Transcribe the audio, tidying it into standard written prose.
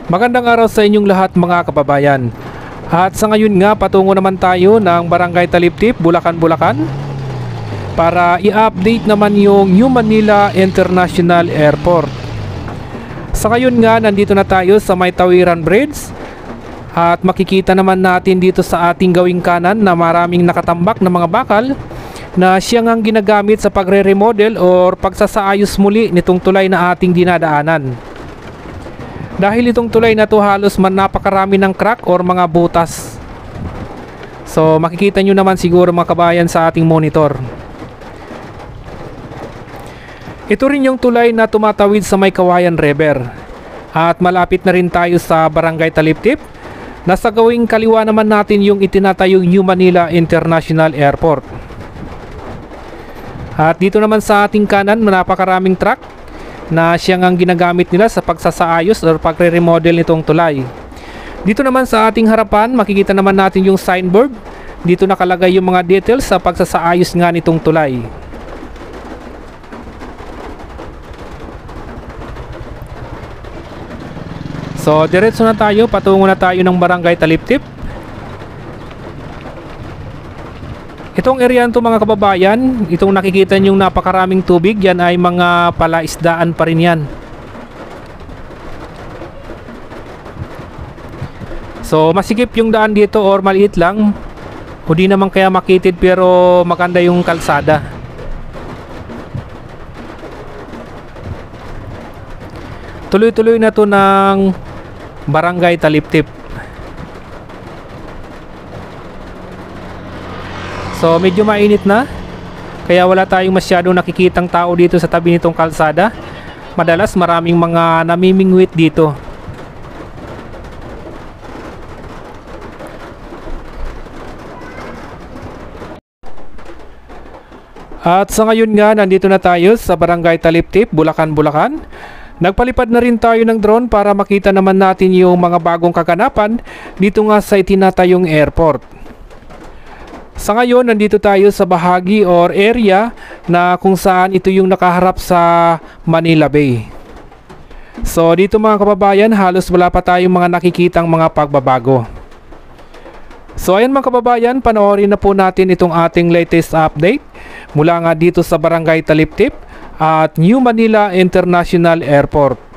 Magandang araw sa inyong lahat mga kababayan. At sa ngayon nga patungo naman tayo ng Barangay Taliptip, Bulacan, Bulacan para i-update naman yung New Manila International Airport. Sa ngayon nga nandito na tayo sa May Tawiran Bridge at makikita naman natin dito sa ating gawing kanan na maraming nakatambak na mga bakal na siya ngang ginagamit sa pagre-remodel or pagsasaayos muli nitong tulay na ating dinadaanan. Dahil itong tulay na to halos napakarami ng crack or mga butas. So makikita nyo naman siguro mga kabayan sa ating monitor. Ito rin yung tulay na tumatawid sa May Kawayan River. At malapit na rin tayo sa Barangay Taliptip. Nasa gawing kaliwa naman natin yung itinatayong New Manila International Airport. At dito naman sa ating kanan napakaraming truck na siyang ang ginagamit nila sa pagsasaayos or pagre-remodel nitong tulay. Dito naman sa ating harapan makikita naman natin yung signboard. Dito nakalagay yung mga details sa pagsasaayos nga nitong tulay. So diretso na tayo, patungo na tayo ng Barangay Taliptip. Itong area to mga kababayan, itong nakikita nyo napakaraming tubig, yan ay mga palaisdaan pa rin yan. So masikip yung daan dito or maliit lang, hindi naman kaya makitid pero maganda yung kalsada. Tuloy-tuloy na to ng Barangay Taliptip. So medyo mainit na, kaya wala tayong masyadong nakikitang tao dito sa tabi nitong kalsada. Madalas maraming mga namimingwit dito. At sa ngayon nga nandito na tayo sa Barangay Taliptip, Bulacan, Bulacan. Nagpalipad na rin tayo ng drone para makita naman natin yung mga bagong kaganapan dito nga sa itinatayong airport. Sa ngayon, nandito tayo sa bahagi or area na kung saan ito yung nakaharap sa Manila Bay. So dito mga kababayan, halos wala pa tayong mga nakikitang mga pagbabago. So ayan mga kababayan, panoorin na po natin itong ating latest update mula nga dito sa Barangay Taliptip at New Manila International Airport.